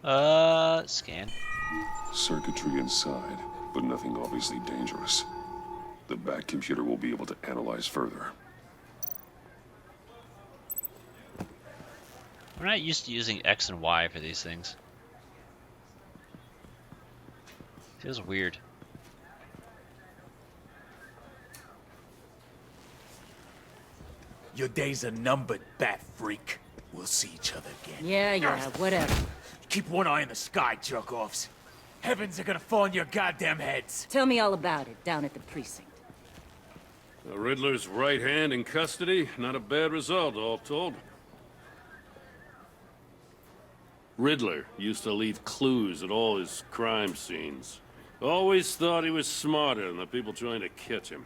Scan. Circuitry inside, but nothing obviously dangerous. The back computer will be able to analyze further. We're not used to using X and Y for these things. Feels weird. Your days are numbered, bat freak. We'll see each other again. Yeah, whatever. Keep one eye in the sky, jerk-offs. Heavens are gonna fall on your goddamn heads. Tell me all about it down at the precinct. The Riddler's right hand in custody. Not a bad result, all told. Riddler used to leave clues at all his crime scenes. Always thought he was smarter than the people trying to catch him.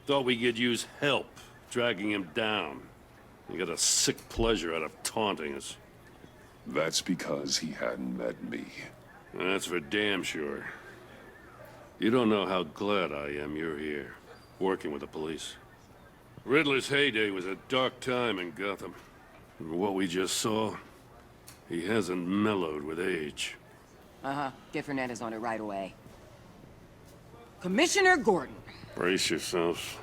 Thought we could use help dragging him down. He got a sick pleasure out of taunting us. That's because he hadn't met me. That's for damn sure. You don't know how glad I am you're here, working with the police. Riddler's heyday was a dark time in Gotham. And what we just saw, he hasn't mellowed with age. Uh-huh. Get Fernandez on it right away. Commissioner Gordon. Brace yourselves.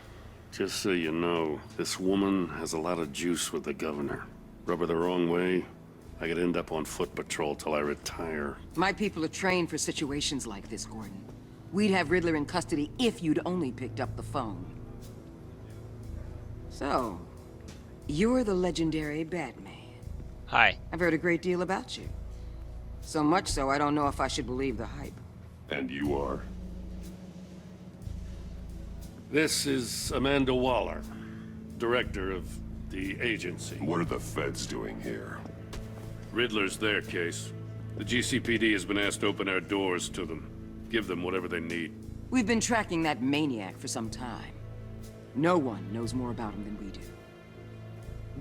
Just so you know, this woman has a lot of juice with the governor. Rub her the wrong way, I could end up on foot patrol till I retire. My people are trained for situations like this, Gordon. We'd have Riddler in custody if you'd only picked up the phone. So, you're the legendary Batman. Hi. I've heard a great deal about you. So much so, I don't know if I should believe the hype. And you are? This is Amanda Waller, director of the agency. What are the feds doing here? Riddler's their case. The GCPD has been asked to open our doors to them. Give them whatever they need. We've been tracking that maniac for some time. No one knows more about him than we do.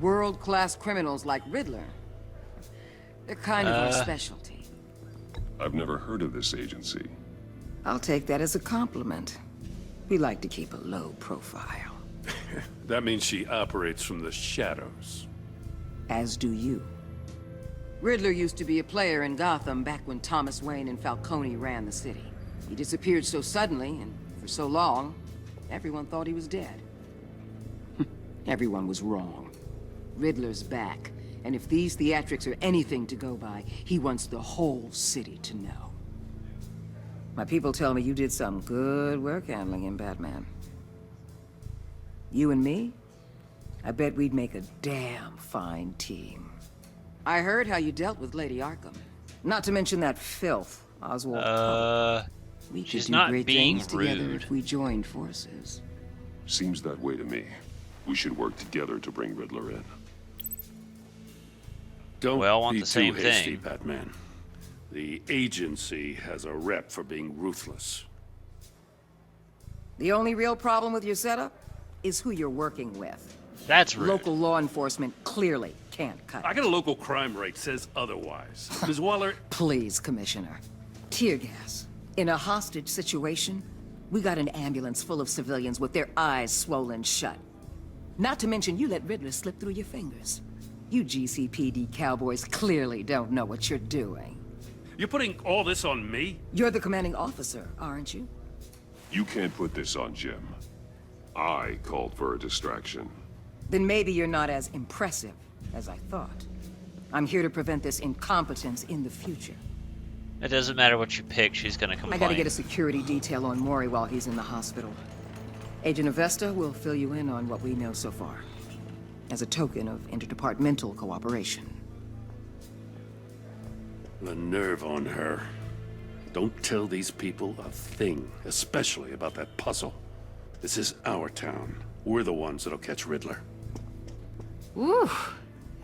World-class criminals like Riddler. They're kind of our specialty. I've never heard of this agency. I'll take that as a compliment. We like to keep a low profile. That means she operates from the shadows. As do you. Riddler used to be a player in Gotham back when Thomas Wayne and Falcone ran the city. He disappeared so suddenly, and for so long, everyone thought he was dead. Everyone was wrong. Riddler's back, and if these theatrics are anything to go by, he wants the whole city to know. My people tell me you did some good work handling him, Batman. You and me? I bet we'd make a damn fine team. I heard how you dealt with Lady Arkham. Not to mention that filth, Oswald. We could she's do not great being things together rude. if we joined forces. Seems that way to me. We should work together to bring Riddler in. Don't We all want be the too same hasty, thing. Batman. The agency has a rep for being ruthless. The only real problem with your setup is who you're working with. That's rude. Local law enforcement clearly can't cut I it. got a local crime rate says otherwise. Ms. Waller, Please, Commissioner. Tear gas. In a hostage situation, we got an ambulance full of civilians with their eyes swollen shut. Not to mention you let Riddler slip through your fingers. You GCPD cowboys clearly don't know what you're doing. you're putting all this on me? You're the commanding officer, aren't you? You can't put this on Jim. I called for a distraction. Then maybe you're not as impressive as I thought. I'm here to prevent this incompetence in the future. It doesn't matter what you pick, she's gonna complain. I gotta get a security detail on Maury while he's in the hospital. Agent Avesta will fill you in on what we know so far, as a token of interdepartmental cooperation. The nerve on her. Don't tell these people a thing, especially about that puzzle. This is our town. We're the ones that'll catch Riddler. Ooh,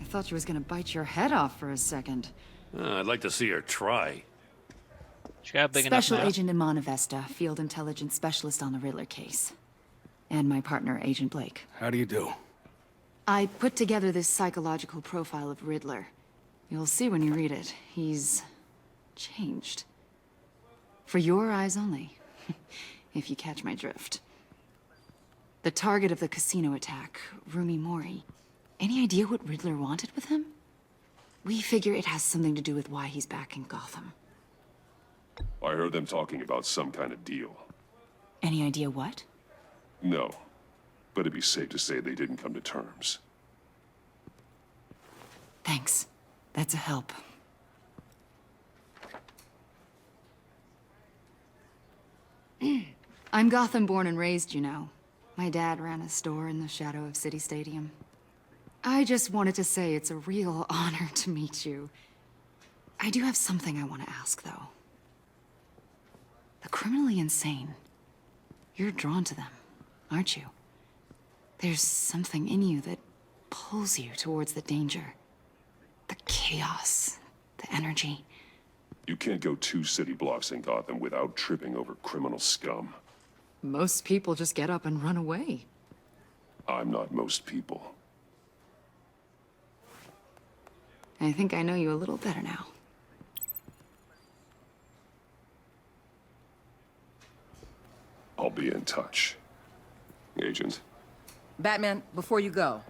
I thought you was gonna bite your head off for a second. I'd like to see her try. She got a big enough Special mouth. Agent Iman Avesta, Field Intelligence Specialist on the Riddler case. And my partner, Agent Blake. How do you do? I put together this psychological profile of Riddler. You'll see when you read it. He's changed. For your eyes only, if you catch my drift. The target of the casino attack, Rumi Mori. Any idea what Riddler wanted with him? We figure it has something to do with why he's back in Gotham. I heard them talking about some kind of deal. Any idea what? No, but it'd be safe to say they didn't come to terms. Thanks. That's a help. I'm Gotham born and raised, you know. My dad ran a store in the shadow of City Stadium. I just wanted to say it's a real honor to meet you. I do have something I want to ask, though. The criminally insane. You're drawn to them, aren't you? There's something in you that pulls you towards the danger. The chaos, the energy. You can't go 2 city blocks in Gotham without tripping over criminal scum. Most people just get up and run away. I'm not most people. I think I know you a little better now. I'll be in touch. Agent. Batman, before you go,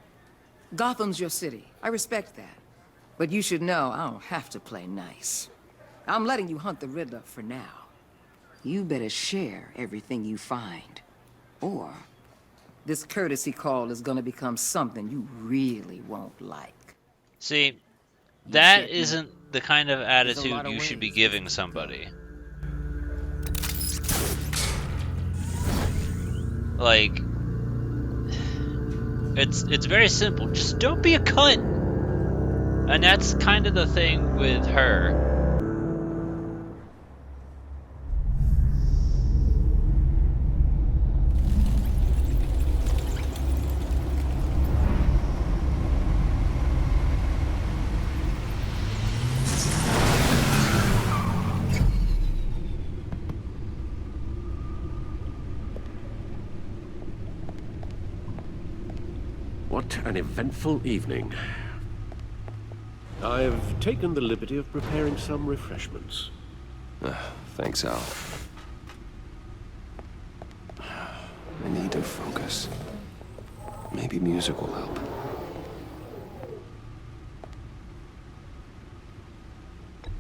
Gotham's your city. I respect that. But you should know I don't have to play nice. I'm letting you hunt the Riddler for now. You better share everything you find. Or this courtesy call is gonna become something you really won't like. See, that check me. isn't the kind of a attitude lot of you should be ways giving somebody. Like, it's very simple. Just don't be a cunt. And that's kind of the thing with her. What an eventful evening. I've taken the liberty of preparing some refreshments. Thanks, Al. I need to focus. Maybe music will help.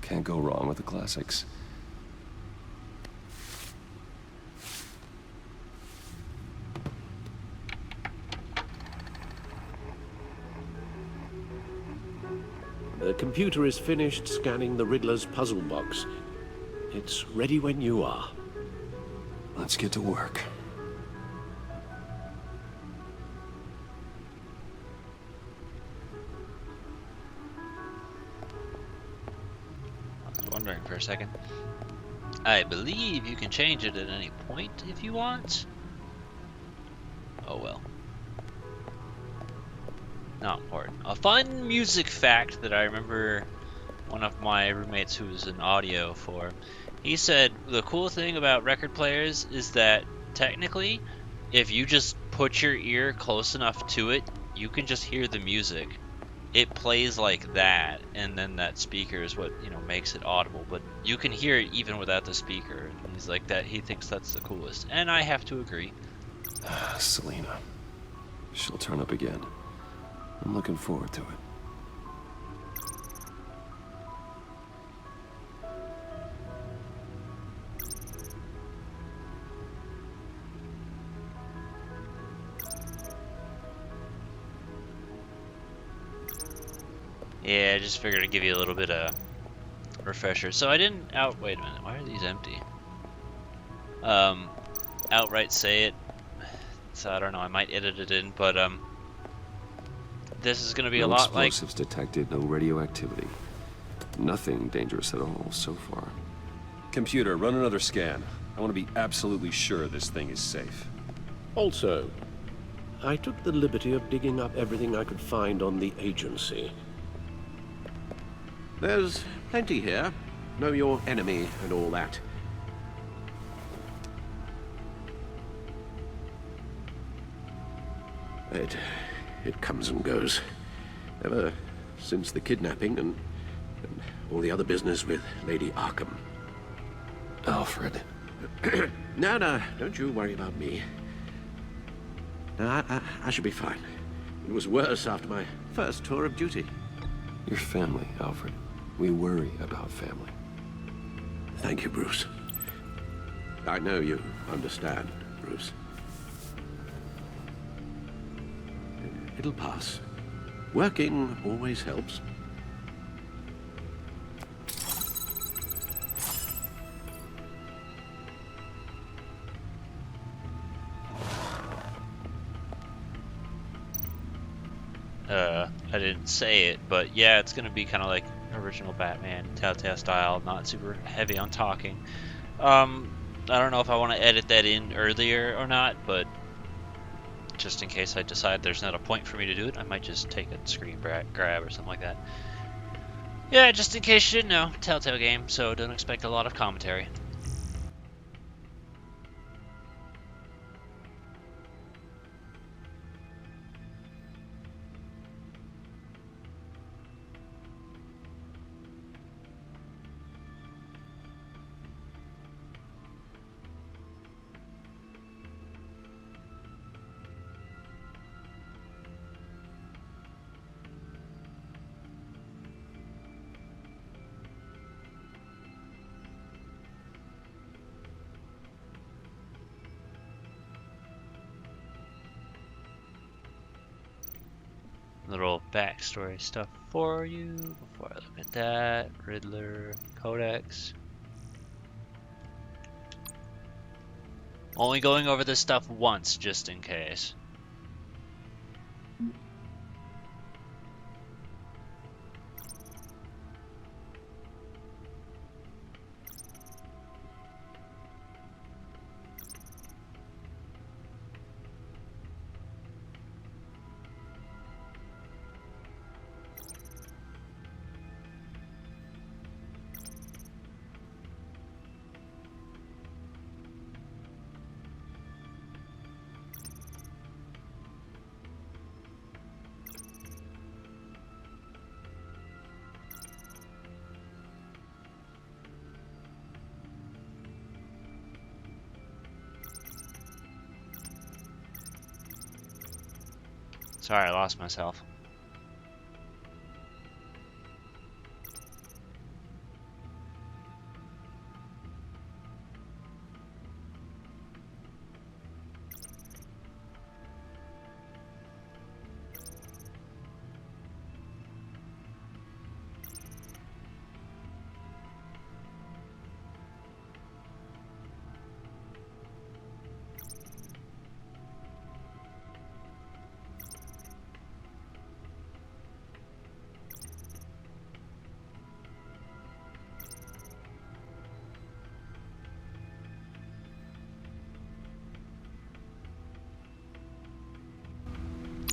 Can't go wrong with the classics. The computer is finished scanning the Riddler's puzzle box. It's ready when you are. Let's get to work. I was wondering for a second. I believe you can change it at any point if you want. Oh well. Not important. A fun music fact that I remember one of my roommates who was in audio for, he said the cool thing about record players is that technically if you just put your ear close enough to it, you can just hear the music. It plays like that, and then that speaker is what, you know, makes it audible, but you can hear it even without the speaker. And he's like that, he thinks that's the coolest, and I have to agree. Selena. She'll turn up again. I'm looking forward to it. Yeah, I just figured I'd give you a little bit of refresher. So I didn't wait a minute, why are these empty? Outright say it. So I don't know, I might edit it in, but this is gonna be a lot like explosives detected, no radioactivity. Nothing dangerous at all so far. Computer, run another scan. I want to be absolutely sure this thing is safe. Also, I took the liberty of digging up everything I could find on the agency. There's plenty here. Know your enemy and all that. It comes and goes. Ever since the kidnapping and all the other business with Lady Arkham. Alfred. No, don't you worry about me. No, I should be fine. It was worse after my first tour of duty. Your family, Alfred. We worry about family. Thank you, Bruce. I know you understand, Bruce. It'll pass. Working always helps. I didn't say it, but yeah, it's gonna be kind of like original Batman, Telltale style, not super heavy on talking. I don't know if I want to edit that in earlier or not, but just in case I decide there's not a point for me to do it, I might just take a screen grab or something like that. Yeah, just in case you didn't know, Telltale game, so don't expect a lot of commentary. Little backstory stuff for you before I look at that. Riddler, Codex. Only going over this stuff once, just in case. Sorry, I lost myself.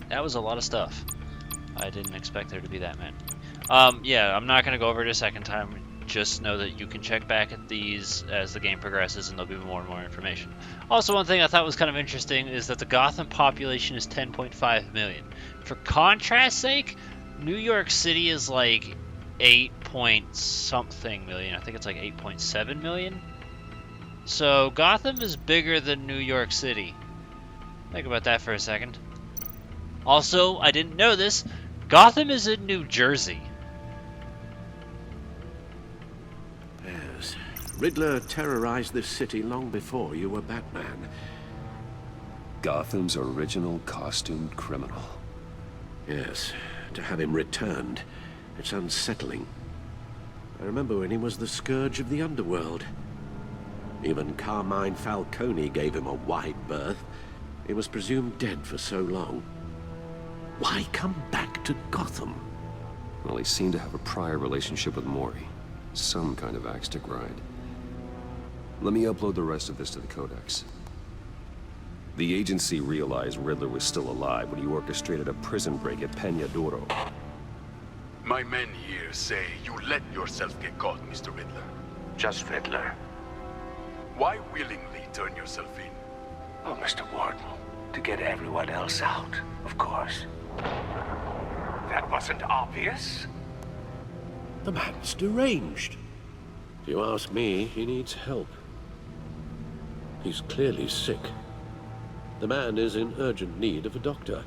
That was a lot of stuff. I didn't expect there to be that many. Yeah, I'm not going to go over it a second time. Just know that you can check back at these as the game progresses and there'll be more and more information. Also, one thing I thought was kind of interesting is that the Gotham population is 10.5 million. For contrast's sake, New York City is like 8 point something million. I think it's like 8.7 million. So Gotham is bigger than New York City. Think about that for a second. Also, I didn't know this, Gotham is in New Jersey. Yes. Riddler terrorized this city long before you were Batman. Gotham's original costumed criminal. Yes. To have him returned, it's unsettling. I remember when he was the scourge of the underworld. Even Carmine Falcone gave him a wide berth. He was presumed dead for so long. Why come back to Gotham? Well, he seemed to have a prior relationship with Mori. Some kind of axe to grind. Let me upload the rest of this to the Codex. The agency realized Riddler was still alive when he orchestrated a prison break at Peña Duro. My men here say you let yourself get caught, Mr. Riddler. Just Riddler. Why willingly turn yourself in? Oh, Mr. Warden, to get everyone else out, of course. That wasn't obvious. The man's deranged. If you ask me, he needs help. He's clearly sick. The man is in urgent need of a doctor.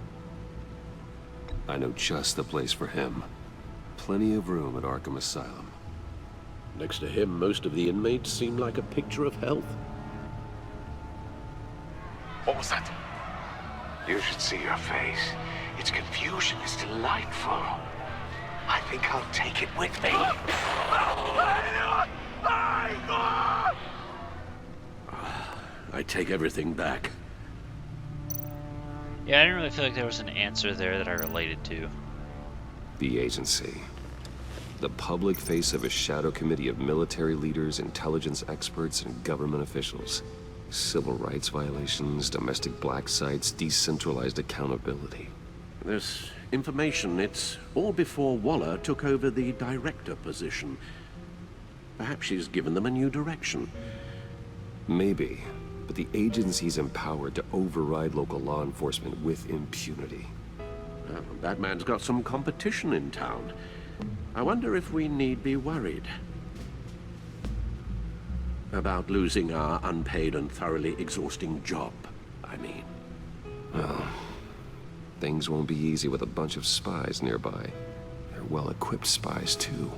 I know just the place for him. plenty of room at Arkham Asylum. Next to him, most of the inmates seem like a picture of health. What was that? You should see your face. Its confusion is delightful. I think I'll take it with me. I take everything back. Yeah, I didn't really feel like there was an answer there that I related to. The agency. The public face of a shadow committee of military leaders, intelligence experts, and government officials. Civil rights violations, domestic black sites, decentralized accountability. This information, it's all before Waller took over the director position. Perhaps she's given them a new direction. Maybe, but the agency's empowered to override local law enforcement with impunity. Well, that man's got some competition in town. I wonder if we need be worried about losing our unpaid and thoroughly exhausting job, I mean. Well, things won't be easy with a bunch of spies nearby. They're well-equipped spies, too.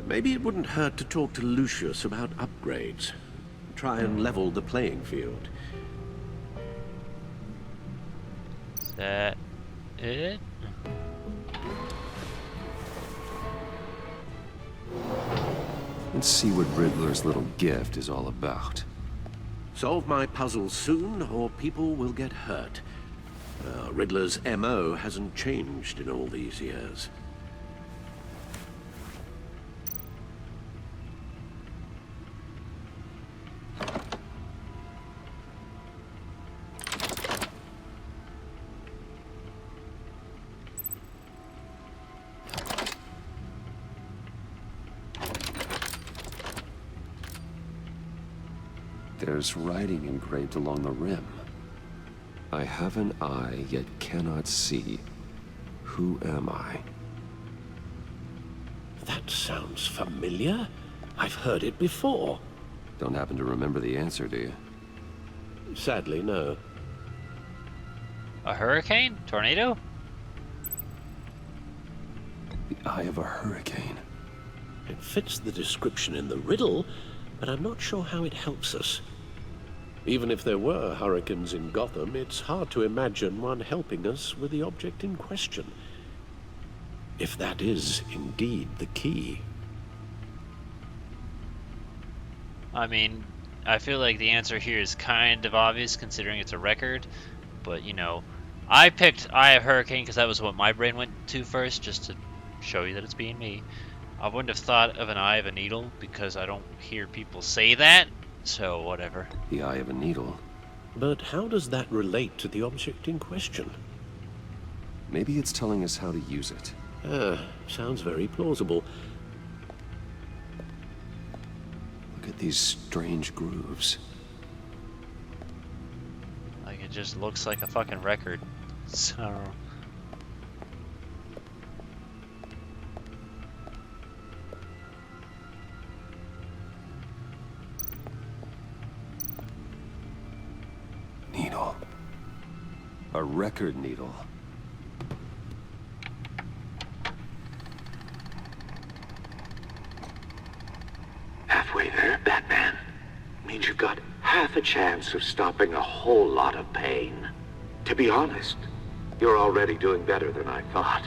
Maybe it wouldn't hurt to talk to Lucius about upgrades. Try and level the playing field. Is that it? Let's see what Riddler's little gift is all about. Solve my puzzle soon, or people will get hurt. Riddler's MO hasn't changed in all these years. There's writing engraved along the rim. I have an eye, yet cannot see. Who am I? That sounds familiar. I've heard it before. Don't happen to remember the answer, do you? Sadly, no. A hurricane? Tornado? The eye of a hurricane. It fits the description in the riddle, but I'm not sure how it helps us. Even if there were hurricanes in Gotham, it's hard to imagine one helping us with the object in question. If that is indeed the key. I mean, I feel like the answer here is kind of obvious considering it's a record, but you know, I picked Eye of Hurricane because that was what my brain went to first, just to show you that it's being me. I wouldn't have thought of an eye of a needle because I don't hear people say that, so whatever. The eye of a needle. But how does that relate to the object in question? Maybe it's telling us how to use it. Sounds very plausible. Look at these strange grooves. Like, it just looks like a fucking record. So... Needle. A record needle. Halfway there, Batman. Means you've got half a chance of stopping a whole lot of pain. To be honest, you're already doing better than I thought.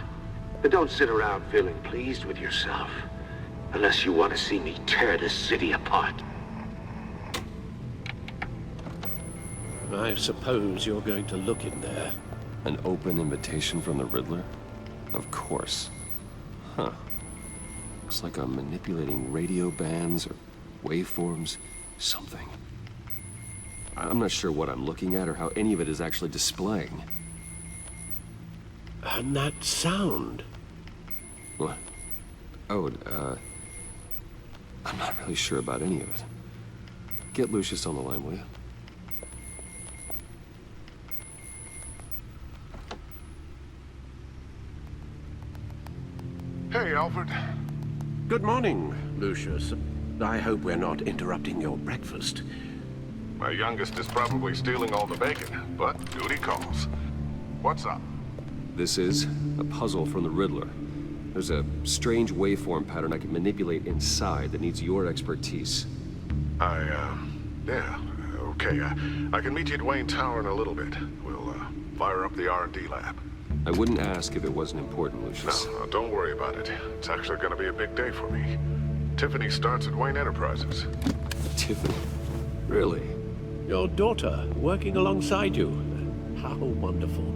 But don't sit around feeling pleased with yourself. Unless you want to see me tear this city apart. I suppose you're going to look in there. An open invitation from the Riddler? Of course. Huh. Looks like I'm manipulating radio bands or waveforms. Something. I'm not sure what I'm looking at or how any of it is actually displaying. And that sound? What? Oh, I'm not really sure about any of it. Get Lucius on the line, will you? Hey, Alfred. Good morning, Lucius. I hope we're not interrupting your breakfast. My youngest is probably stealing all the bacon, but duty calls. What's up? This is a puzzle from the Riddler. There's a strange waveform pattern I can manipulate inside that needs your expertise. Yeah, okay. I can meet you at Wayne Tower in a little bit. We'll, fire up the R&D lab. I wouldn't ask if it wasn't important, Lucius. No, don't worry about it. It's actually gonna be a big day for me. Tiffany starts at Wayne Enterprises. Tiffany? Really? Your daughter, working alongside you. How wonderful.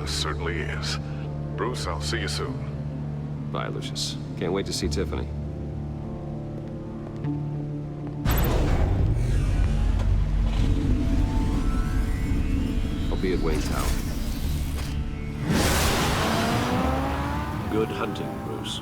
Certainly is. Bruce, I'll see you soon. Bye, Lucius. Can't wait to see Tiffany. I'll be at Wayne Tower. Good hunting, Bruce.